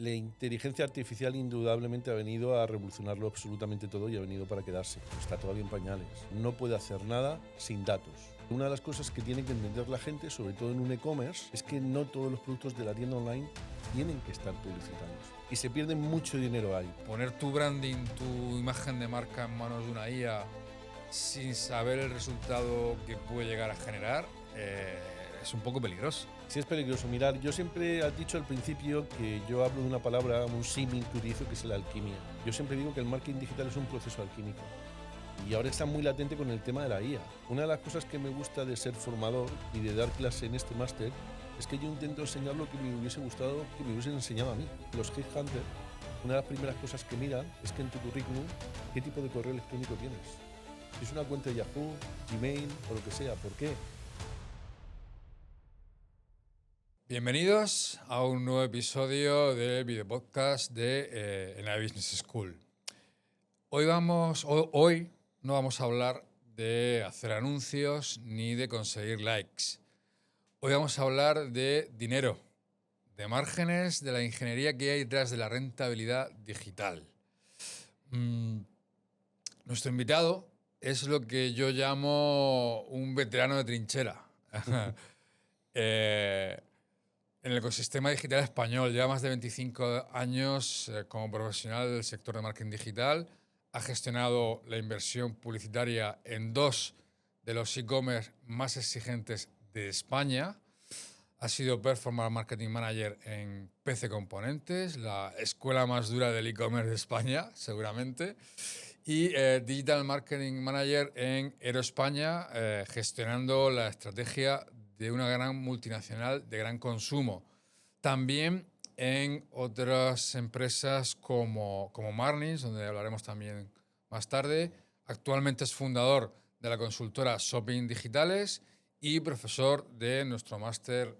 La inteligencia artificial indudablemente ha venido a revolucionarlo absolutamente todo y ha venido para quedarse. Está todavía en pañales. No puede hacer nada sin datos. Una de las cosas que tiene que entender la gente, sobre todo en un e-commerce, es que no todos los productos de la tienda online tienen que estar publicitándose. Y se pierde mucho dinero ahí. Poner tu branding, tu imagen de marca en manos de una IA sin saber el resultado que puede llegar a generar es un poco peligroso. Sí, es peligroso. Mirar, yo siempre he dicho al principio que yo hablo de una palabra, un símil que utilizo, que es la alquimia. Yo siempre digo que el marketing digital es un proceso alquímico. Y ahora está muy latente con el tema de la IA. Una de las cosas que me gusta de ser formador y de dar clase en este máster es que yo intento enseñar lo que me hubiese gustado que me hubiesen enseñado a mí. Los headhunters, una de las primeras cosas que miran es que en tu currículum, ¿qué tipo de correo electrónico tienes? Si es una cuenta de Yahoo, Gmail o lo que sea. ¿Por qué? Bienvenidos a un nuevo episodio del video podcast de NAE Business School. Hoy no vamos a hablar de hacer anuncios ni de conseguir likes. Hoy vamos a hablar de dinero, de márgenes, de la ingeniería que hay detrás de la rentabilidad digital. Nuestro invitado es lo que yo llamo un veterano de trinchera. En el ecosistema digital español, lleva más de 25 años como profesional del sector de marketing digital. Ha gestionado la inversión publicitaria en 2 de los e-commerce más exigentes de España. Ha sido Performance Marketing Manager en PC Componentes, la escuela más dura del e-commerce de España, seguramente. Y Digital Marketing Manager en Aero España, gestionando la estrategia de una gran multinacional de gran consumo. También en otras empresas como Marlins, donde hablaremos también más tarde. Actualmente es fundador de la consultora Shopping Digitales y profesor de nuestro máster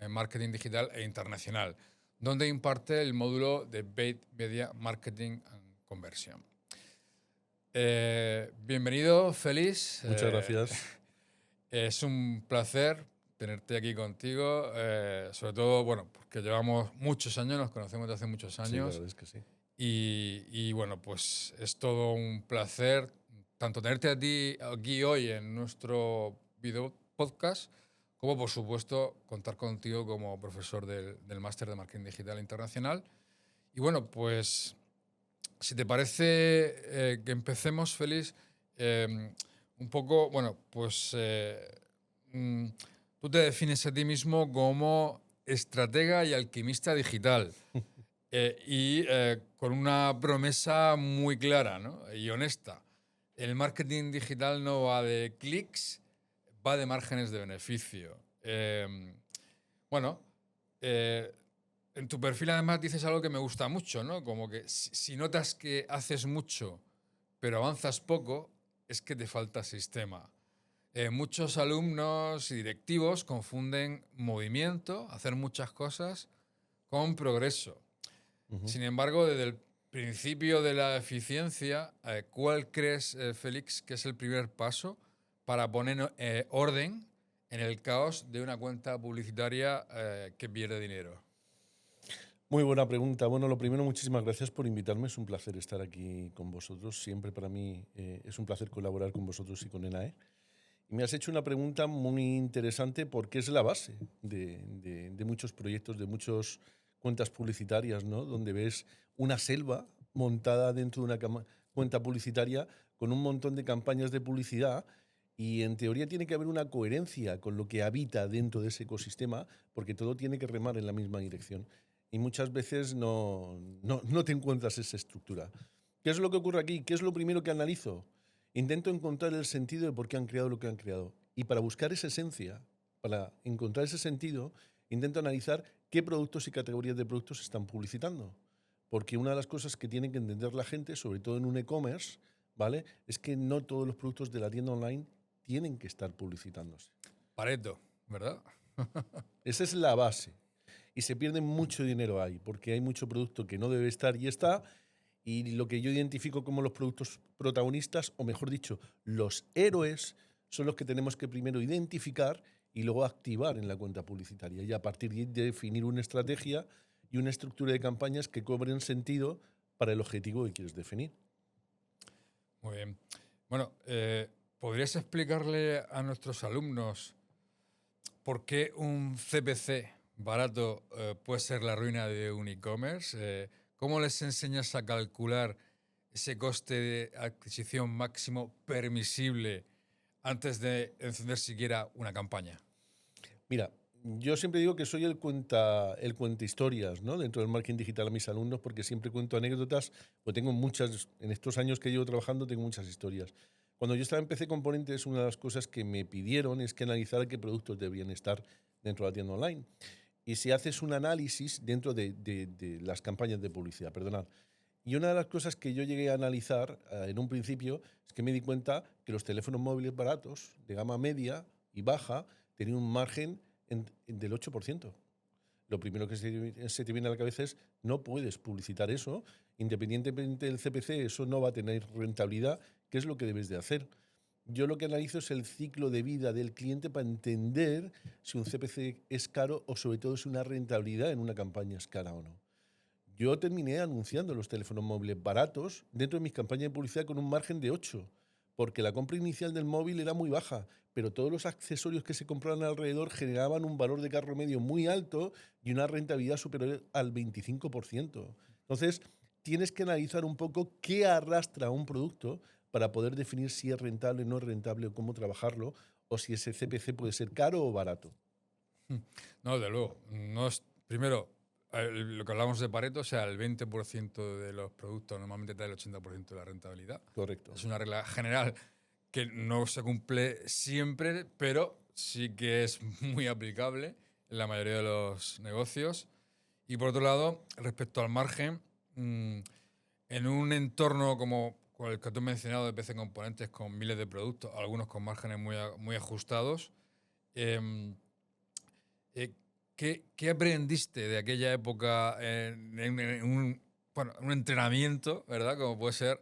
en Marketing Digital e Internacional, donde imparte el módulo de Paid Media Marketing and Conversion. Bienvenido, Félix. Muchas gracias. Es un placer tenerte aquí contigo, sobre todo, bueno, porque llevamos muchos años, nos conocemos desde hace muchos años. Sí, la verdad es que sí. Y bueno, pues es todo un placer tanto tenerte a ti aquí hoy en nuestro video podcast, como por supuesto contar contigo como profesor del máster de Marketing Digital Internacional. Y bueno, pues si te parece que empecemos, Félix, un poco, bueno, pues tú te defines a ti mismo como estratega y alquimista digital. Con una promesa muy clara, ¿no? Y honesta. El marketing digital no va de clics, va de márgenes de beneficio. En tu perfil además dices algo que me gusta mucho, ¿no? Como que si notas que haces mucho pero avanzas poco, es que te falta sistema. Muchos alumnos y directivos confunden movimiento, hacer muchas cosas, con progreso. Sin embargo, desde el principio de la eficiencia, ¿cuál crees, Félix, que es el primer paso para poner orden en el caos de una cuenta publicitaria que pierde dinero? Muy buena pregunta. Bueno, lo primero, muchísimas gracias por invitarme. Es un placer estar aquí con vosotros. Siempre para mí es un placer colaborar con vosotros y con NAE. Y me has hecho una pregunta muy interesante porque es la base de muchos proyectos, de muchas cuentas publicitarias, ¿no? Donde ves una selva montada dentro de una cuenta publicitaria con un montón de campañas de publicidad y en teoría tiene que haber una coherencia con lo que habita dentro de ese ecosistema porque todo tiene que remar en la misma dirección. Y muchas veces no te encuentras esa estructura. ¿Qué es lo que ocurre aquí? ¿Qué es lo primero que analizo? Intento encontrar el sentido de por qué han creado lo que han creado. Y para buscar esa esencia, para encontrar ese sentido, intento analizar qué productos y categorías de productos se están publicitando. Porque una de las cosas que tiene que entender la gente, sobre todo en un e-commerce, ¿vale?, es que no todos los productos de la tienda online tienen que estar publicitándose. Pareto, ¿verdad? Esa es la base. Y se pierde mucho dinero ahí, porque hay mucho producto que no debe estar y está. Y lo que yo identifico como los productos protagonistas, o mejor dicho, los héroes, son los que tenemos que primero identificar y luego activar en la cuenta publicitaria. Y a partir de ahí definir una estrategia y una estructura de campañas que cobren sentido para el objetivo que quieres definir. Muy bien. Bueno, ¿podrías explicarle a nuestros alumnos por qué un CPC barato puede ser la ruina de un e-commerce? ¿Cómo les enseñas a calcular ese coste de adquisición máximo permisible antes de encender siquiera una campaña? Mira, yo siempre digo que soy el cuenta historias, ¿no? Dentro del marketing digital a mis alumnos, porque siempre cuento anécdotas, o tengo muchas, en estos años que llevo trabajando, tengo muchas historias. Cuando yo estaba en PC Componentes, una de las cosas que me pidieron es que analizara qué productos debían estar dentro de la tienda online. Y si haces un análisis dentro de las campañas de publicidad, perdonad. Y una de las cosas que yo llegué a analizar en un principio es que me di cuenta que los teléfonos móviles baratos, de gama media y baja, tenían un margen del 8%. Lo primero que se te viene a la cabeza es no puedes publicitar eso, independientemente del CPC, eso no va a tener rentabilidad, ¿qué es lo que debes de hacer? Yo lo que analizo es el ciclo de vida del cliente para entender si un CPC es caro o sobre todo si una rentabilidad en una campaña es cara o no. Yo terminé anunciando los teléfonos móviles baratos dentro de mis campañas de publicidad con un margen de 8, porque la compra inicial del móvil era muy baja, pero todos los accesorios que se compraban alrededor generaban un valor de carro medio muy alto y una rentabilidad superior al 25%. Entonces, tienes que analizar un poco qué arrastra un producto para poder definir si es rentable, no es rentable o cómo trabajarlo, o si ese CPC puede ser caro o barato. No, de luego. No es, primero, lo que hablamos de Pareto, o sea, el 20% de los productos normalmente da el 80% de la rentabilidad. Correcto. Es una regla general que no se cumple siempre, pero sí que es muy aplicable en la mayoría de los negocios. Y por otro lado, respecto al margen, en un entorno como el que tú has mencionado de PC Componentes con miles de productos, algunos con márgenes muy ajustados, em, ¿qué aprendiste de aquella época en un entrenamiento, ¿verdad? Como puede ser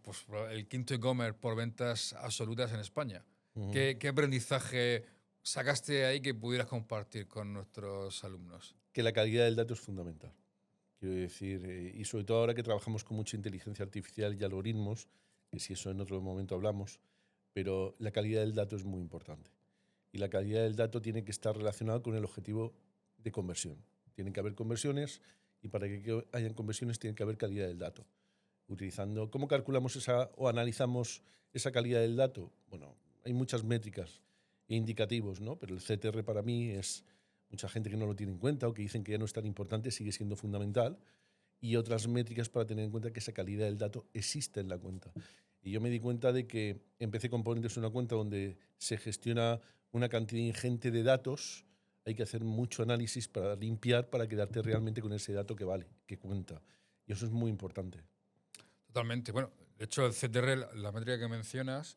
pues, el quinto e-commerce por ventas absolutas en España. Ujú. ¿Qué aprendizaje sacaste ahí que pudieras compartir con nuestros alumnos? Que la calidad del dato es fundamental. Quiero decir, y sobre todo ahora que trabajamos con mucha inteligencia artificial y algoritmos, que si eso en otro momento hablamos, pero la calidad del dato es muy importante. Y la calidad del dato tiene que estar relacionada con el objetivo de conversión. Tienen que haber conversiones y para que hayan conversiones tiene que haber calidad del dato. Utilizando, ¿cómo calculamos esa o analizamos esa calidad del dato? Bueno, hay muchas métricas e indicativos, ¿no? Pero el CTR para mí es mucha gente que no lo tiene en cuenta o que dicen que ya no es tan importante, sigue siendo fundamental. Y otras métricas para tener en cuenta que esa calidad del dato existe en la cuenta. Y yo me di cuenta de que empecé Componentes una cuenta donde se gestiona una cantidad ingente de datos, hay que hacer mucho análisis para limpiar, para quedarte realmente con ese dato que vale, que cuenta. Y eso es muy importante. Totalmente. Bueno, de hecho, el CTR, la métrica que mencionas,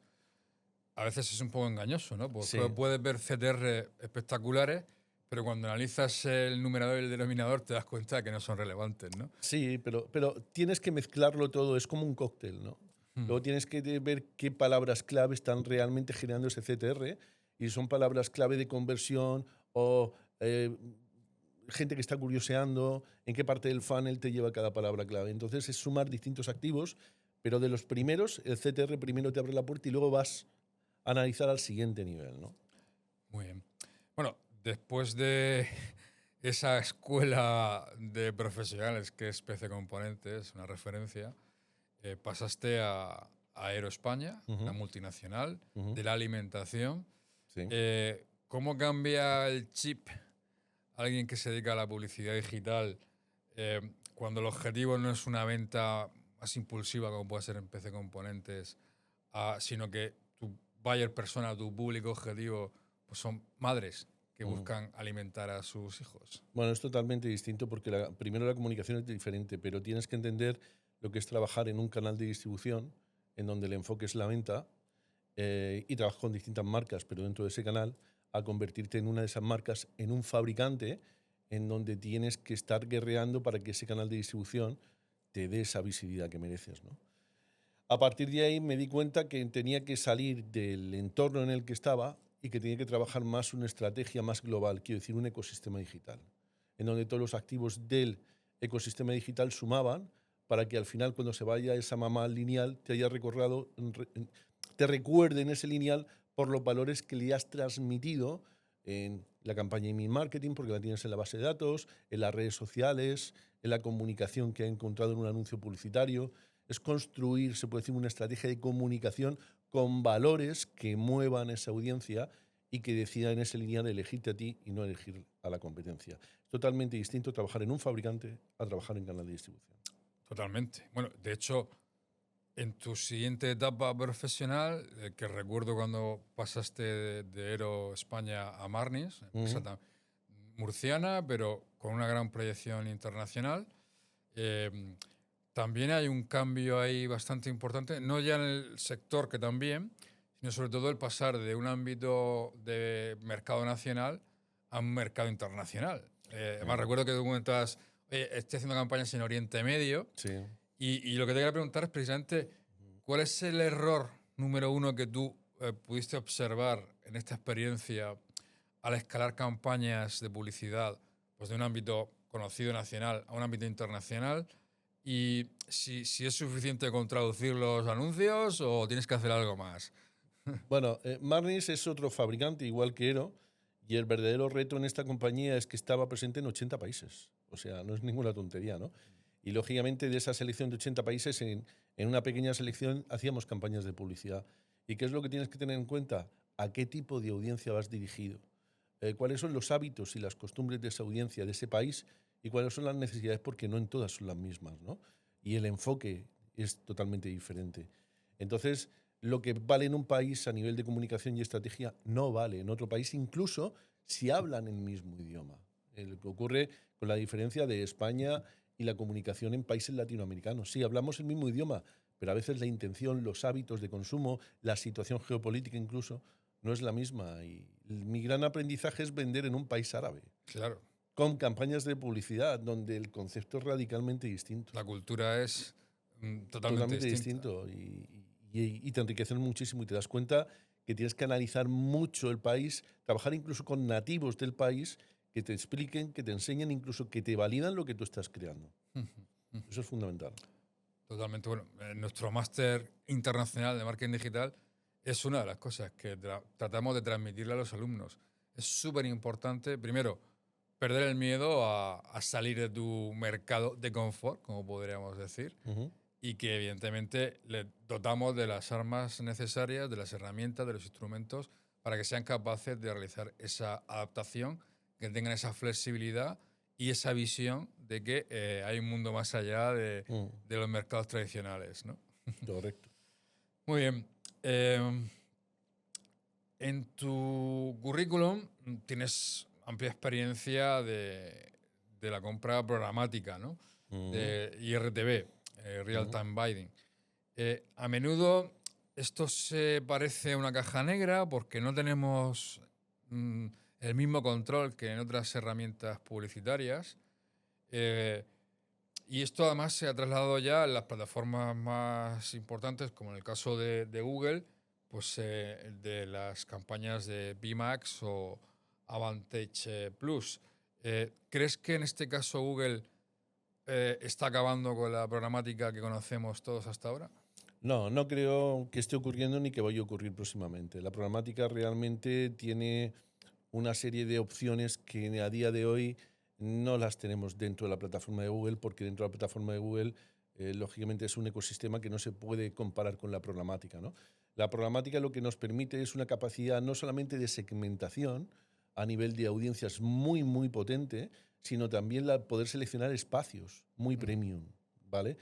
a veces es un poco engañoso, ¿no? Sí, Porque puedes ver CTR espectaculares, pero cuando analizas el numerador y el denominador te das cuenta de que no son relevantes, ¿no? sí, pero tienes que mezclarlo todo, es como un cóctel, ¿no? Hmm. Luego tienes que ver qué palabras clave están realmente generando ese CTR y son palabras clave de conversión o gente que está curioseando, en qué parte del funnel te lleva cada palabra clave. Entonces es sumar distintos activos, pero de los primeros, el CTR primero te abre la puerta y luego vas a analizar al siguiente nivel, ¿no? Muy bien. Bueno, después de esa escuela de profesionales que es PC Componentes, una referencia, pasaste a Aero España, una Ujú, multinacional ujú, de la alimentación. sí. ¿Cómo cambia el chip alguien que se dedica a la publicidad digital cuando el objetivo no es una venta más impulsiva como puede ser en PC Componentes, sino que tu buyer persona, tu público objetivo, pues son madres que Ujú. buscan alimentar a sus hijos? Bueno, es totalmente distinto porque primero la comunicación es diferente, pero tienes que entender lo que es trabajar en un canal de distribución en donde el enfoque es la venta y trabajas con distintas marcas, pero dentro de ese canal, a convertirte en una de esas marcas en un fabricante en donde tienes que estar guerreando para que ese canal de distribución te dé esa visibilidad que mereces, ¿no? A partir de ahí me di cuenta que tenía que salir del entorno en el que estaba y que tenía que trabajar más una estrategia más global, quiero decir, un ecosistema digital. en donde todos los activos del ecosistema digital sumaban para que al final, cuando se vaya esa mamá lineal, te haya recordado, te recuerde en ese lineal por los valores que le has transmitido en la campaña email marketing, porque la tienes en la base de datos, en las redes sociales, en la comunicación que ha encontrado en un anuncio publicitario. Es construir, se puede decir, una estrategia de comunicación con valores que muevan esa audiencia y que decida en ese lineal elegirte a ti y no elegir a la competencia. Es totalmente distinto trabajar en un fabricante a trabajar en canal de distribución. Totalmente. Bueno, de hecho, en tu siguiente etapa profesional, que recuerdo cuando pasaste de Ero España a Marnis, empresa murciana, pero con una gran proyección internacional, también hay un cambio ahí bastante importante, no ya en el sector, que también, sino sobre todo el pasar de un ámbito de mercado nacional a un mercado internacional. Además, recuerdo que tú comentabas, estoy haciendo campañas en Oriente Medio. Sí. Y lo que te quería preguntar es precisamente, ¿cuál es el error número uno que tú pudiste observar en esta experiencia al escalar campañas de publicidad, pues de un ámbito conocido nacional a un ámbito internacional? Y si es suficiente con traducir los anuncios o tienes que hacer algo más. Bueno, Marnis es otro fabricante igual que Ero, y el verdadero reto en esta compañía es que estaba presente en 80 países. O sea, no es ninguna tontería, ¿no? Y lógicamente de esa selección de 80 países, en una pequeña selección hacíamos campañas de publicidad. ¿Y qué es lo que tienes que tener en cuenta? ¿A qué tipo de audiencia vas dirigido? ¿Cuáles son los hábitos y las costumbres de esa audiencia, de ese país? ¿Y cuáles son las necesidades? Porque no en todas son las mismas, ¿no? Y el enfoque es totalmente diferente. Entonces, lo que vale en un país a nivel de comunicación y estrategia no vale en otro país, incluso si hablan el mismo idioma. Lo que ocurre con la diferencia de España y la comunicación en países latinoamericanos. Sí, hablamos el mismo idioma, pero a veces la intención, los hábitos de consumo, la situación geopolítica incluso, no es la misma. Y mi gran aprendizaje es vender en un país árabe. Claro. Con campañas de publicidad donde el concepto es radicalmente distinto. La cultura es totalmente distinta. Distinto y te enriquecen muchísimo y te das cuenta que tienes que analizar mucho el país, trabajar incluso con nativos del país que te expliquen, que te enseñen, incluso que te validan lo que tú estás creando. Eso es fundamental. Totalmente. Bueno, nuestro máster internacional de marketing digital es una de las cosas que tratamos de transmitirle a los alumnos. Es súper importante, primero, perder el miedo a salir de tu mercado de confort, como podríamos decir, y que evidentemente le dotamos de las armas necesarias, de las herramientas, de los instrumentos, para que sean capaces de realizar esa adaptación, que tengan esa flexibilidad y esa visión de que hay un mundo más allá de los mercados tradicionales, ¿no? Correcto. Muy bien. En tu currículum tienes amplia experiencia de la compra programática, ¿no? De IRTB, Real Time Bidding. A menudo esto se parece a una caja negra porque no tenemos el mismo control que en otras herramientas publicitarias. Y esto además se ha trasladado ya en las plataformas más importantes, como en el caso de Google, pues de las campañas de VMAX o Advantage Plus. ¿Crees que en este caso Google está acabando con la programática que conocemos todos hasta ahora? No, no creo que esté ocurriendo ni que vaya a ocurrir próximamente. La programática realmente tiene una serie de opciones que a día de hoy no las tenemos dentro de la plataforma de Google, porque dentro de la plataforma de Google, lógicamente, es un ecosistema que no se puede comparar con la programática, ¿no? La programática lo que nos permite es una capacidad no solamente de segmentación a nivel de audiencias muy, muy potente, sino también poder seleccionar espacios muy premium, ¿vale?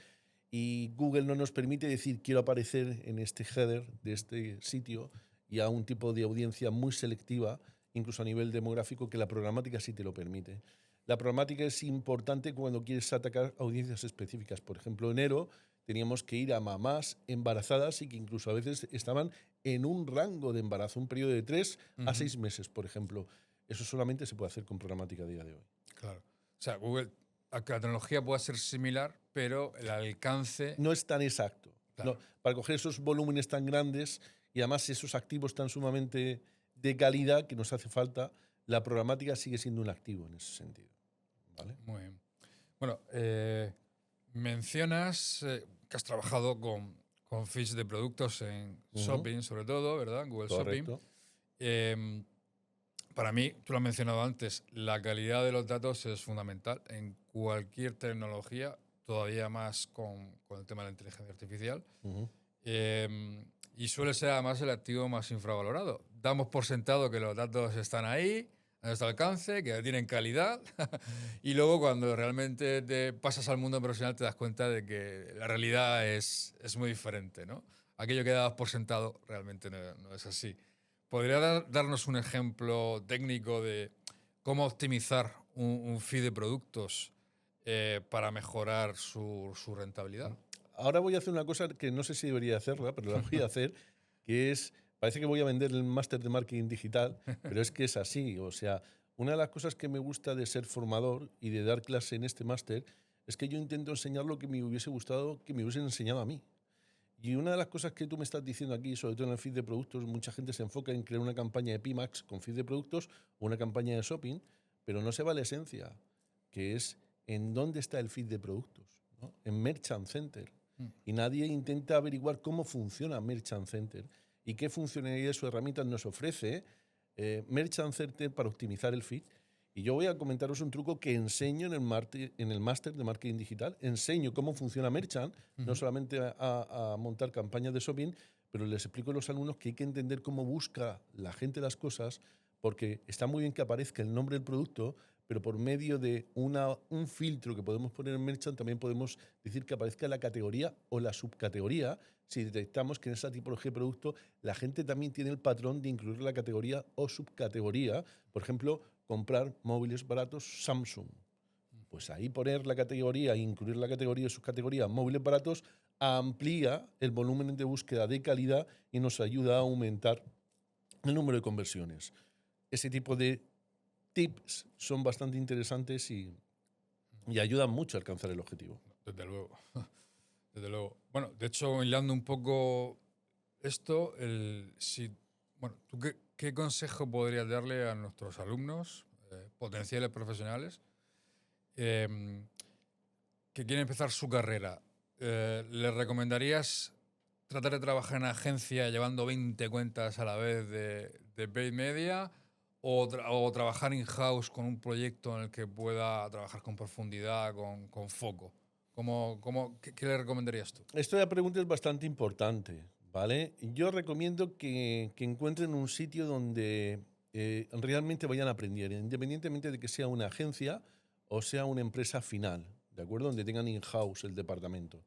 Y Google no nos permite decir quiero aparecer en este header de este sitio y a un tipo de audiencia muy selectiva, incluso a nivel demográfico, que la programática sí te lo permite. La programática es importante cuando quieres atacar audiencias específicas. Por ejemplo, en Ero teníamos que ir a mamás embarazadas y que incluso a veces estaban en un rango de embarazo, un periodo de 3 a 6 meses, por ejemplo. Eso solamente se puede hacer con programática a día de hoy. Claro. O sea, Google, la tecnología puede ser similar, pero el alcance... No es tan exacto. Claro. No, para coger esos volúmenes tan grandes y además esos activos tan sumamente de calidad que nos hace falta, la programática sigue siendo un activo en ese sentido. ¿vale? Muy bien. Bueno, mencionas que has trabajado con feeds de productos en shopping, sobre todo, ¿verdad? Google Shopping. Correcto. Para mí, tú lo has mencionado antes, la calidad de los datos es fundamental en cualquier tecnología, todavía más con el tema de la inteligencia artificial. Y suele ser además el activo más infravalorado. Damos por sentado que los datos están ahí, a nuestro alcance, que tienen calidad, y luego cuando realmente te pasas al mundo profesional te das cuenta de que la realidad es muy diferente, ¿no? Aquello que dabas por sentado realmente no es así. ¿Podría darnos un ejemplo técnico de cómo optimizar un feed de productos para mejorar su rentabilidad? Ahora voy a hacer una cosa que no sé si debería hacerla, pero la voy a hacer, que es, parece que voy a vender el máster de marketing digital, pero es que es así. O sea, una de las cosas que me gusta de ser formador y de dar clase en este máster es que yo intento enseñar lo que me hubiese gustado que me hubiesen enseñado a mí. Y una de las cosas que tú me estás diciendo aquí, sobre todo en el feed de productos, mucha gente se enfoca en crear una campaña de Pimax con feed de productos o una campaña de shopping, pero no se va a la esencia, que es en dónde está el feed de productos, ¿no? En Merchant Center. Y nadie intenta averiguar cómo funciona Merchant Center y qué funcionalidades o herramientas nos ofrece Merchant Center para optimizar el feed. Y yo voy a comentaros un truco que enseño en el máster de marketing digital. Enseño cómo funciona Merchant, no solamente a montar campañas de shopping, pero les explico a los alumnos que hay que entender cómo busca la gente las cosas, porque está muy bien que aparezca el nombre del producto, pero por medio de un filtro que podemos poner en Merchant también podemos decir que aparezca la categoría o la subcategoría. Si detectamos que en esa tipología de producto la gente también tiene el patrón de incluir la categoría o subcategoría. Por ejemplo, comprar móviles baratos Samsung. Pues ahí poner la categoría e incluir la categoría o subcategoría móviles baratos amplía el volumen de búsqueda de calidad y nos ayuda a aumentar el número de conversiones. Ese tipo de tips son bastante interesantes y ayudan mucho a alcanzar el objetivo. Desde luego. Desde luego. Bueno, de hecho, hilando un poco esto, ¿tú qué consejo podrías darle a nuestros alumnos, potenciales profesionales, que quieren empezar su carrera? ¿Les recomendarías tratar de trabajar en agencia llevando 20 cuentas a la vez de paid media o trabajar in-house con un proyecto en el que pueda trabajar con profundidad, con foco? ¿Qué le recomendarías tú? Esta pregunta es bastante importante, ¿vale? Yo recomiendo que encuentren un sitio donde realmente vayan a aprender, independientemente de que sea una agencia o sea una empresa final, ¿de acuerdo? Donde tengan in-house el departamento.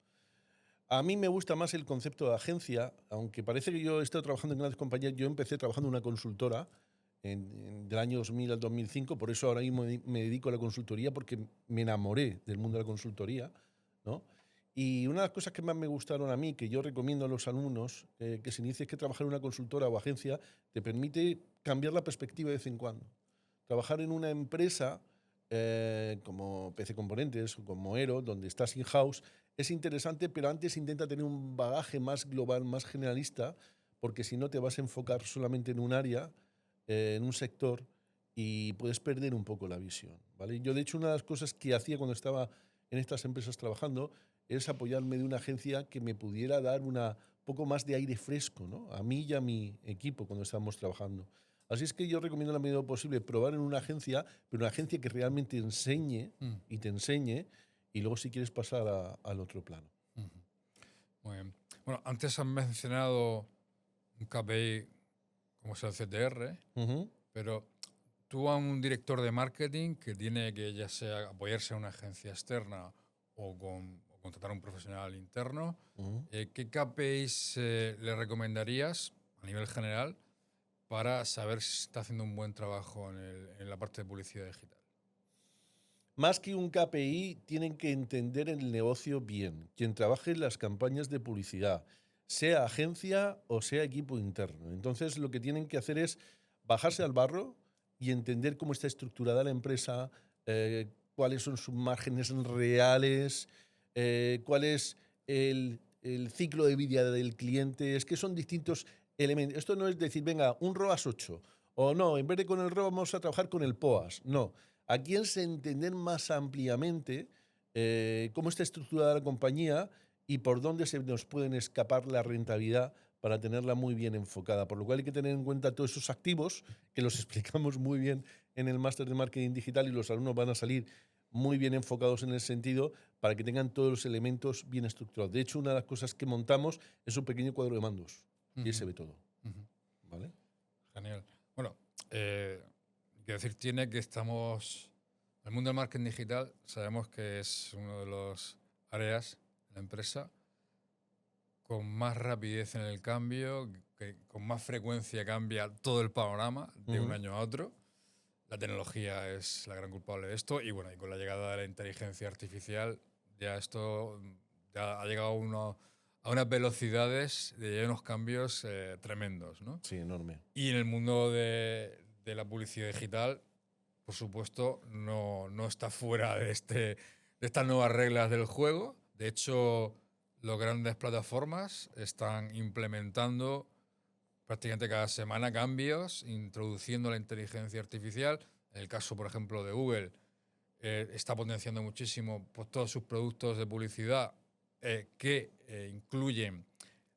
A mí me gusta más el concepto de agencia, aunque parece que yo he estado trabajando en grandes compañías. Yo empecé trabajando en una consultora del año 2000 al 2005, por eso ahora mismo me dedico a la consultoría, porque me enamoré del mundo de la consultoría, ¿no? Y una de las cosas que más me gustaron a mí, que yo recomiendo a los alumnos que se inicie, es que trabajar en una consultora o agencia te permite cambiar la perspectiva de vez en cuando. Trabajar en una empresa como PC Componentes o como Aero, donde estás in-house, es interesante, pero antes intenta tener un bagaje más global, más generalista, porque si no te vas a enfocar solamente en un área, en un sector, y puedes perder un poco la visión, ¿vale? Yo, de hecho, una de las cosas que hacía cuando estaba en estas empresas trabajando es apoyarme de una agencia que me pudiera dar un poco más de aire fresco, ¿no? A mí y a mi equipo cuando estábamos trabajando. Así es que yo recomiendo la medida posible probar en una agencia, pero una agencia que realmente enseñe y te enseñe, y luego si quieres pasar al otro plano. Muy bien. Bueno, antes has mencionado un KPI como es el CTR, pero tú, a un director de marketing que tiene que ya sea apoyarse a una agencia externa o contratar a un profesional interno, ¿qué KPIs le recomendarías a nivel general para saber si está haciendo un buen trabajo en la parte de publicidad digital? Más que un KPI, tienen que entender el negocio bien. Quien trabaje en las campañas de publicidad, sea agencia o sea equipo interno. Entonces, lo que tienen que hacer es bajarse al barro y entender cómo está estructurada la empresa, cuáles son sus márgenes reales, cuál es el ciclo de vida del cliente. Es que son distintos elementos. Esto no es decir, venga, un ROAS 8, o no, en vez de con el ROAS vamos a trabajar con el POAS. No. Aquí es entender más ampliamente cómo está estructurada la compañía y por dónde se nos pueden escapar la rentabilidad para tenerla muy bien enfocada. Por lo cual hay que tener en cuenta todos esos activos que los explicamos muy bien en el máster de marketing digital y los alumnos van a salir muy bien enfocados en el sentido para que tengan todos los elementos bien estructurados. De hecho, una de las cosas que montamos es un pequeño cuadro de mandos y ahí se ve todo. ¿Vale? Genial. Bueno, quiero decir, tiene que estamos... El mundo del marketing digital sabemos que es uno de los áreas de la empresa con más rapidez en el cambio, que con más frecuencia cambia todo el panorama de un año a otro. La tecnología es la gran culpable de esto y bueno, y con la llegada de la inteligencia artificial ya esto ya ha llegado a unas velocidades de unos cambios tremendos, ¿no? Sí, enorme. Y en el mundo de la publicidad digital, por supuesto, no está fuera de estas nuevas reglas del juego. De hecho, las grandes plataformas están implementando prácticamente cada semana cambios, introduciendo la inteligencia artificial. En el caso, por ejemplo, de Google, está potenciando muchísimo pues, todos sus productos de publicidad que incluyen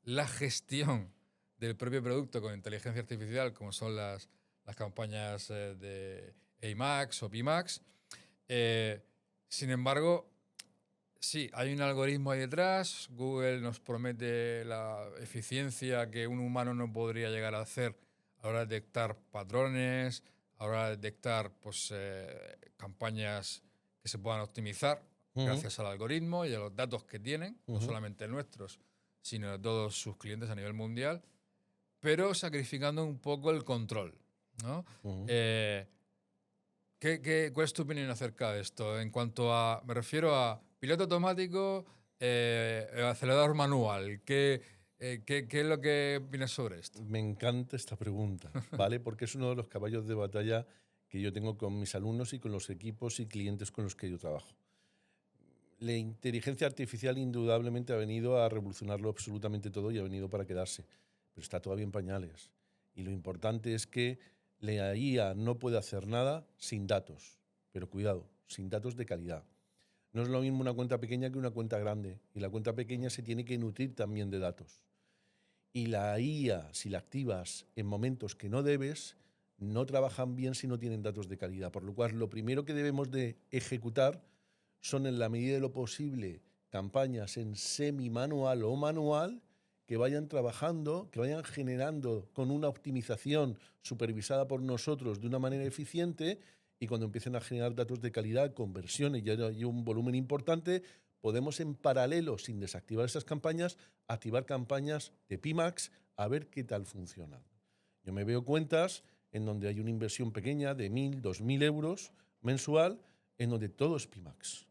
la gestión del propio producto con inteligencia artificial, como son las campañas de AMAX o PMAX. Sin embargo, sí, hay un algoritmo ahí detrás. Google nos promete la eficiencia que un humano no podría llegar a hacer a la hora de detectar patrones, a la hora de detectar pues, campañas que se puedan optimizar gracias al algoritmo y a los datos que tienen, no solamente nuestros, sino de todos sus clientes a nivel mundial, pero sacrificando un poco el control, ¿no? ¿Cuál es tu opinión acerca de esto? En cuanto a, me refiero a piloto automático, acelerador manual. ¿Qué es lo que opinas sobre esto? Me encanta esta pregunta, ¿vale? Porque es uno de los caballos de batalla que yo tengo con mis alumnos y con los equipos y clientes con los que yo trabajo. La inteligencia artificial indudablemente ha venido a revolucionarlo absolutamente todo y ha venido para quedarse, pero está todavía en pañales. Y lo importante es que la IA no puede hacer nada sin datos, pero cuidado, sin datos de calidad. No es lo mismo una cuenta pequeña que una cuenta grande, y la cuenta pequeña se tiene que nutrir también de datos. Y la IA, si la activas en momentos que no debes, no trabajan bien si no tienen datos de calidad. Por lo cual, lo primero que debemos de ejecutar son, en la medida de lo posible, campañas en semi-manual o manual que vayan trabajando, que vayan generando con una optimización supervisada por nosotros de una manera eficiente, y cuando empiecen a generar datos de calidad, conversiones y hay un volumen importante, podemos en paralelo, sin desactivar esas campañas, activar campañas de PMAX a ver qué tal funcionan. Yo me veo cuentas en donde hay una inversión pequeña de 1.000, 2.000 euros mensual, en donde todo es PMAX.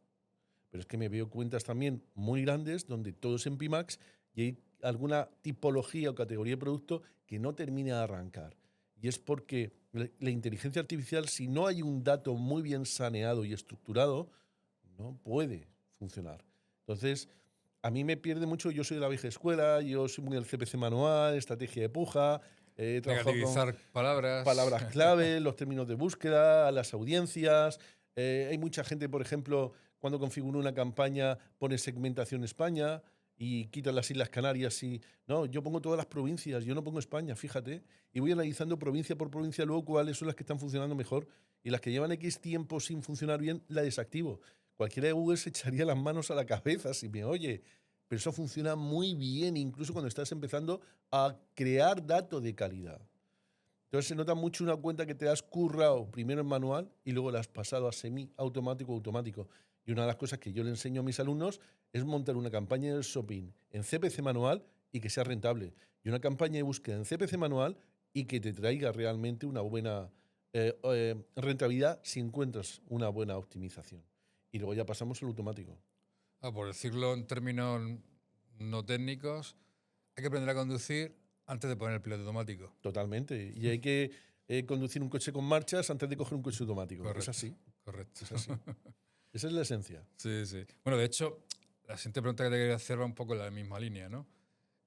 Pero es que me veo cuentas también muy grandes donde todo es en PMAX y hay alguna tipología o categoría de producto que no termina de arrancar. Y es porque la inteligencia artificial, si no hay un dato muy bien saneado y estructurado, no puede funcionar. Entonces, a mí me pierde mucho. Yo soy de la vieja escuela, yo soy muy del CPC manual, estrategia de puja, he trabajado con Negativizar palabras. palabras clave, los términos de búsqueda, las audiencias. Hay mucha gente, por ejemplo, cuando configura una campaña pone segmentación España y quita las Islas Canarias y... No, yo pongo todas las provincias, yo no pongo España, fíjate. Y voy analizando provincia por provincia luego cuáles son las que están funcionando mejor, y las que llevan X tiempo sin funcionar bien, la desactivo. Cualquiera de Google se echaría las manos a la cabeza si me oye. Pero eso funciona muy bien, incluso cuando estás empezando a crear datos de calidad. Entonces se nota mucho una cuenta que te has currado primero en manual y luego la has pasado a semi-automático o automático. Y una de las cosas que yo le enseño a mis alumnos es montar una campaña de shopping en CPC manual y que sea rentable. Y una campaña de búsqueda en CPC manual y que te traiga realmente una buena rentabilidad si encuentras una buena optimización. Y luego ya pasamos al automático. Por decirlo en términos no técnicos, hay que aprender a conducir antes de poner el piloto automático. Totalmente. Y hay que conducir un coche con marchas antes de coger un coche automático. Correcto, Es así. correcto. Es así. Esa es la esencia. Sí, sí. Bueno, de hecho, la siguiente pregunta que te quería hacer va un poco en la misma línea, ¿no?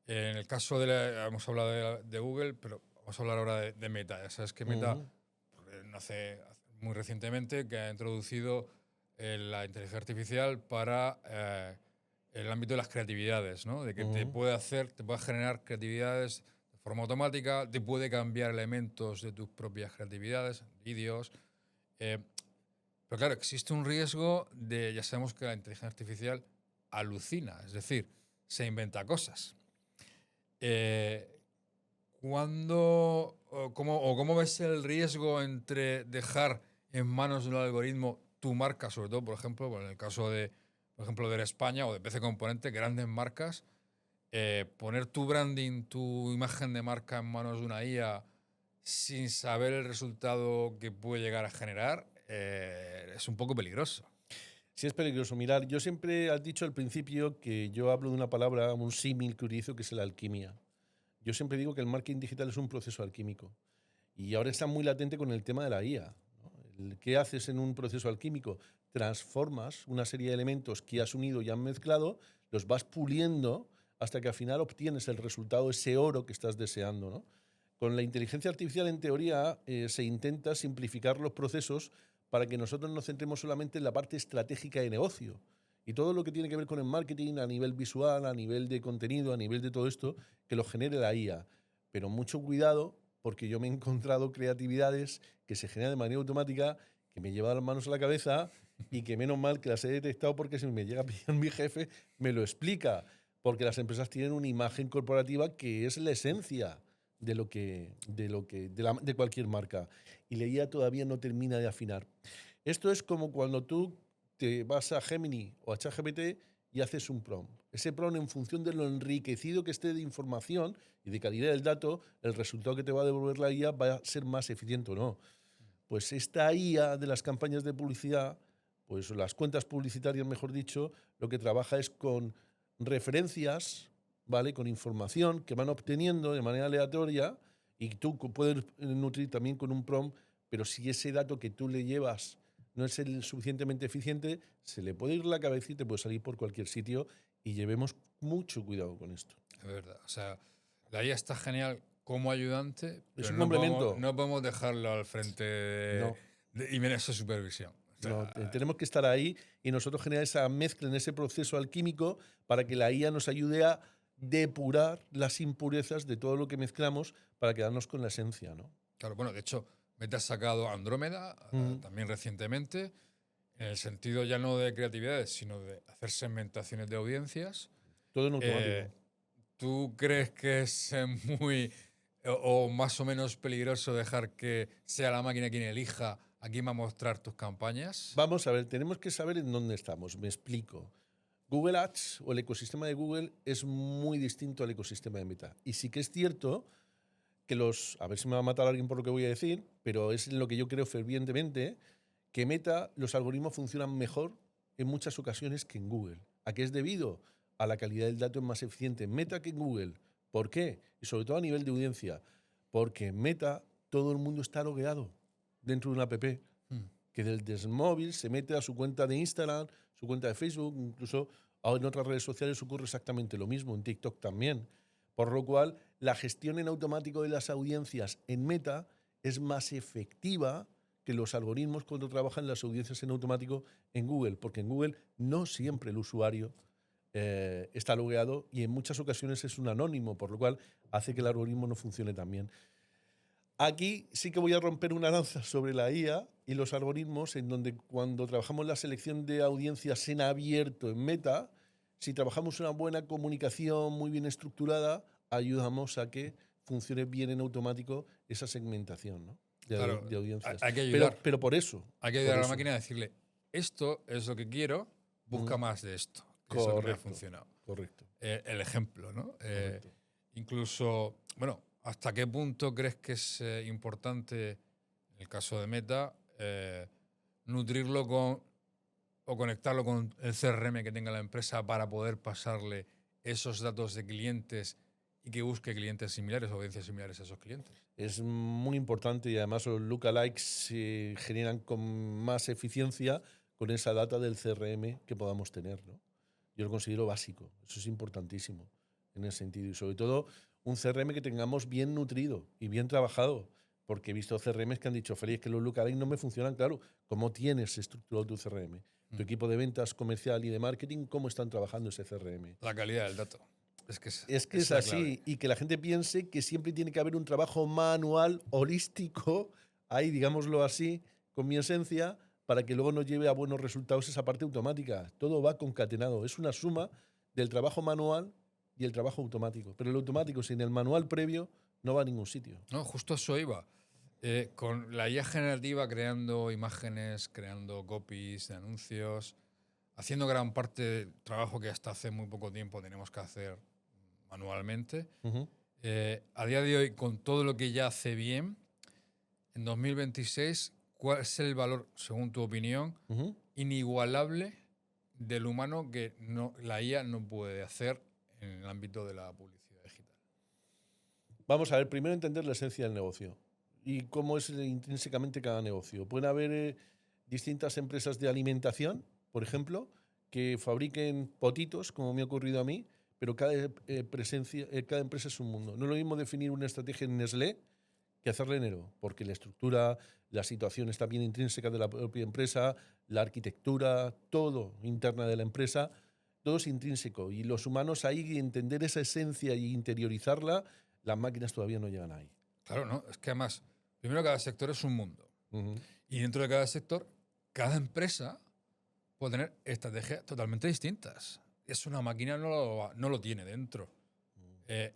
En el caso hemos hablado de Google, pero vamos a hablar ahora de Meta. Ya sabes que Meta no hace muy recientemente, que ha introducido la inteligencia artificial para el ámbito de las creatividades, ¿no? De que te puede generar creatividades de forma automática, te puede cambiar elementos de tus propias creatividades, vídeos. Pero claro, existe un riesgo ya sabemos que la inteligencia artificial alucina, es decir, se inventa cosas. ¿Cómo ves el riesgo entre dejar en manos de un algoritmo tu marca, sobre todo, por ejemplo, en el caso de España o de PC Componente, grandes marcas, poner tu branding, tu imagen de marca en manos de una IA sin saber el resultado que puede llegar a generar? Es un poco peligroso. Sí, es peligroso. Mirar, yo siempre has dicho al principio que yo hablo de una palabra, un símil que utilizo, que es la alquimia. Yo siempre digo que el marketing digital es un proceso alquímico. Y ahora está muy latente con el tema de la IA, ¿no? ¿Qué haces en un proceso alquímico? Transformas una serie de elementos que has unido y has mezclado, los vas puliendo hasta que al final obtienes el resultado, ese oro que estás deseando, ¿no? Con la inteligencia artificial, en teoría, se intenta simplificar los procesos para que nosotros nos centremos solamente en la parte estratégica de negocio. Y todo lo que tiene que ver con el marketing a nivel visual, a nivel de contenido, a nivel de todo esto, que lo genere la IA. Pero mucho cuidado, porque yo me he encontrado creatividades que se generan de manera automática, que me llevan las manos a la cabeza y que menos mal que las he detectado, porque si me llega a pillar mi jefe, me lo explica. Porque las empresas tienen una imagen corporativa que es la esencia de cualquier marca. Y la IA todavía no termina de afinar. Esto es como cuando tú te vas a Gemini o a ChatGPT y haces un prompt. Ese prompt, en función de lo enriquecido que esté de información y de calidad del dato, el resultado que te va a devolver la IA va a ser más eficiente o no. Pues esta IA de las campañas de publicidad, pues las cuentas publicitarias, mejor dicho, lo que trabaja es con referencias, ¿vale? Con información que van obteniendo de manera aleatoria, y tú puedes nutrir también con un prompt, pero si ese dato que tú le llevas no es el suficientemente eficiente, se le puede ir la cabeza y te puede salir por cualquier sitio, y llevemos mucho cuidado con esto. Es verdad. O sea, la IA está genial como ayudante, Es pero un complemento. no podemos dejarlo al frente No. y menos su supervisión. O No, sea, tenemos que estar ahí y nosotros generar esa mezcla en ese proceso alquímico para que la IA nos ayude a depurar las impurezas de todo lo que mezclamos para quedarnos con la esencia, ¿no? claro, bueno, de hecho, Meta ha sacado Andrómeda también recientemente, en el sentido ya no de creatividades, sino de hacer segmentaciones de audiencias. Todo en Eh, automático. ¿Tú crees que es muy o más o menos peligroso dejar que sea la máquina quien elija a quién va a mostrar tus campañas? Vamos a ver, tenemos que saber en dónde estamos. Me explico. Google Ads o el ecosistema de Google es muy distinto al ecosistema de Meta. Y sí que es cierto que a ver si me va a matar alguien por lo que voy a decir, pero es en lo que yo creo fervientemente, que Meta, los algoritmos funcionan mejor en muchas ocasiones que en Google. ¿A qué es debido? A la calidad del dato es más eficiente en Meta que en Google. ¿Por qué? Y sobre todo a nivel de audiencia. Porque en Meta todo el mundo está logueado dentro de una app, que desde el móvil se mete a su cuenta de Instagram, su cuenta de Facebook, incluso en otras redes sociales ocurre exactamente lo mismo, en TikTok también. Por lo cual, la gestión en automático de las audiencias en Meta es más efectiva que los algoritmos cuando trabajan las audiencias en automático en Google, porque en Google no siempre el usuario está logueado y en muchas ocasiones es un anónimo, por lo cual hace que el algoritmo no funcione tan bien. Aquí sí que voy a romper una lanza sobre la IA y los algoritmos, en donde cuando trabajamos la selección de audiencias en abierto en Meta, si trabajamos una buena comunicación muy bien estructurada, ayudamos a que funcione bien en automático esa segmentación, ¿no? Claro, de audiencias. hay que ayudar. Pero por eso. Hay que ayudar a la máquina a decirle, esto es lo que quiero, busca más de esto. Que es lo que me ha funcionado. Correcto. El ejemplo, ¿no? Correcto. Incluso, bueno, ¿hasta qué punto crees que es importante, en el caso de Meta, nutrirlo o conectarlo con el CRM que tenga la empresa para poder pasarle esos datos de clientes y que busque clientes similares o audiencias similares a esos clientes? Es muy importante, y además los lookalikes se generan con más eficiencia con esa data del CRM que podamos tener, ¿no? Yo lo considero básico, eso es importantísimo en ese sentido. Y sobre todo un CRM que tengamos bien nutrido y bien trabajado, Porque he visto CRMs que han dicho, Félix, que los lookalike no me funcionan. Claro, ¿cómo tienes estructurado tu CRM? Tu equipo de ventas comercial y de marketing, ¿cómo están trabajando ese CRM? La calidad del dato. Es que Es la clave. así, y que la gente piense que siempre tiene que haber un trabajo manual, holístico, ahí, digámoslo así, con mi esencia, para que luego nos lleve a buenos resultados esa parte automática. Todo va concatenado. Es una suma del trabajo manual y el trabajo automático. Pero el automático sin el manual previo no va a ningún sitio. No, justo a eso iba. Con la IA generativa creando imágenes, creando copies de anuncios, haciendo gran parte del trabajo que hasta hace muy poco tiempo tenemos que hacer manualmente. Ujú. A día de hoy, con todo lo que ya hace bien, en 2026, ¿cuál es el valor, según tu opinión, Ujú. inigualable del humano que la IA no puede hacer en el ámbito de la publicidad digital? Vamos a ver, primero entender la esencia del negocio y cómo es intrínsecamente cada negocio. Pueden haber distintas empresas de alimentación, por ejemplo, que fabriquen potitos, como me ha ocurrido a mí, pero cada empresa es un mundo. No es lo mismo definir una estrategia en Nestlé que hacerla en Ero, porque la estructura, la situación está bien intrínseca de la propia empresa, la arquitectura, todo interna de la empresa, todo es intrínseco. Y los humanos ahí, entender esa esencia y interiorizarla, las máquinas todavía no llegan ahí. Claro, ¿no? Es que además, primero cada sector es un mundo. Ujú. Y dentro de cada sector, cada empresa puede tener estrategias totalmente distintas. Es una máquina, no lo tiene dentro.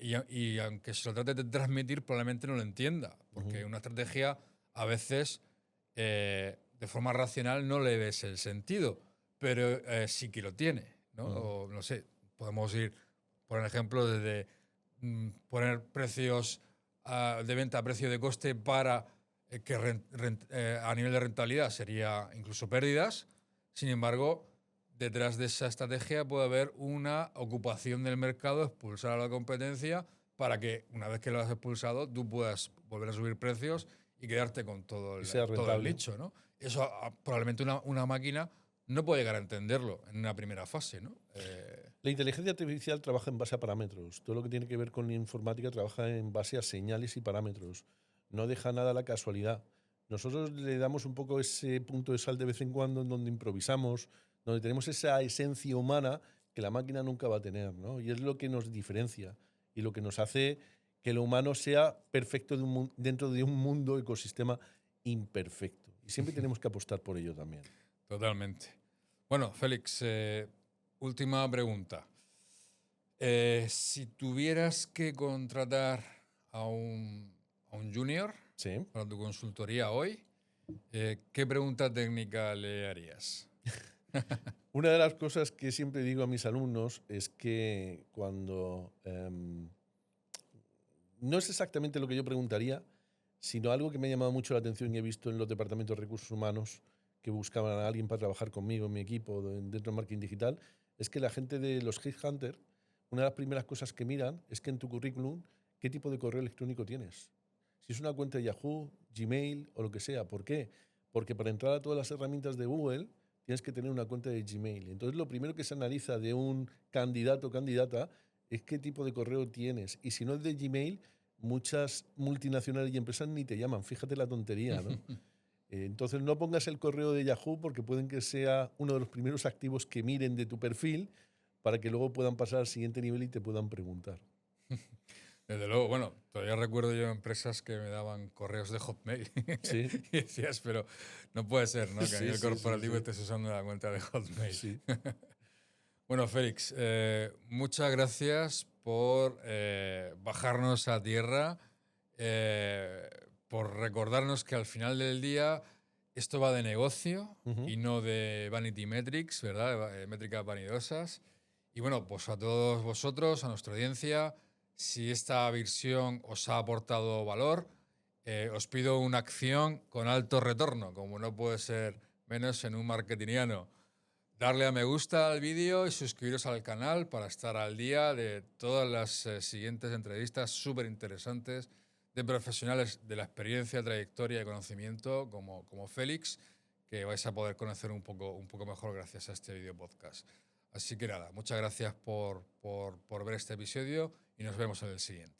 Y aunque se lo trate de transmitir, probablemente no lo entienda. Porque una estrategia, a veces, de forma racional, no le ves el sentido. Pero sí que lo tiene, ¿no? O, no sé, podemos ir, por ejemplo, desde poner precios de venta a precio de coste para que a nivel de rentabilidad sería incluso pérdidas. Sin embargo, detrás de esa estrategia puede haber una ocupación del mercado, expulsar a la competencia para que una vez que lo has expulsado tú puedas volver a subir precios y quedarte con Y sea todo el rentable. nicho, ¿no? Eso probablemente una máquina no puede llegar a entenderlo en una primera fase, ¿no? La inteligencia artificial trabaja en base a parámetros. Todo lo que tiene que ver con la informática trabaja en base a señales y parámetros. No deja nada a la casualidad. Nosotros le damos un poco ese punto de sal de vez en cuando en donde improvisamos, donde tenemos esa esencia humana que la máquina nunca va a tener, ¿no? Y es lo que nos diferencia y lo que nos hace que lo humano sea perfecto dentro de un mundo, ecosistema imperfecto. Y siempre tenemos que apostar por ello también. Totalmente. Bueno, Félix, última pregunta. Si tuvieras que contratar a un junior Sí. para tu consultoría hoy, ¿qué pregunta técnica le harías? Una de las cosas que siempre digo a mis alumnos es que cuando no es exactamente lo que yo preguntaría, sino algo que me ha llamado mucho la atención y he visto en los departamentos de recursos humanos que buscaban a alguien para trabajar conmigo en mi equipo dentro del marketing digital, es que la gente de los headhunters, una de las primeras cosas que miran es que en tu currículum, ¿qué tipo de correo electrónico tienes? Si es una cuenta de Yahoo, Gmail o lo que sea. ¿Por qué? Porque para entrar a todas las herramientas de Google tienes que tener una cuenta de Gmail. Entonces lo primero que se analiza de un candidato o candidata es qué tipo de correo tienes. Y si no es de Gmail, muchas multinacionales y empresas ni te llaman. Fíjate la tontería, ¿no? Entonces no pongas el correo de Yahoo porque pueden que sea uno de los primeros activos que miren de tu perfil para que luego puedan pasar al siguiente nivel y te puedan preguntar. Desde luego, bueno, todavía recuerdo yo empresas que me daban correos de Hotmail. Sí, Y decías, pero no puede ser, ¿no? Que a sí, nivel sí, sí, corporativo sí. estés usando la cuenta de Hotmail. Sí. Bueno, Félix, muchas gracias por bajarnos a tierra, por recordarnos que al final del día esto va de negocio Ujú. y no de vanity metrics, ¿verdad? Métricas vanidosas. Y bueno, pues a todos vosotros, a nuestra audiencia, si esta visión os ha aportado valor, os pido una acción con alto retorno, como no puede ser menos en un marketingiano. Darle a me gusta al vídeo y suscribiros al canal para estar al día de todas las siguientes entrevistas súper interesantes de profesionales de la experiencia, trayectoria y conocimiento como Félix, que vais a poder conocer un poco mejor gracias a este vídeo podcast. Así que nada, muchas gracias por ver este episodio y nos vemos en el siguiente.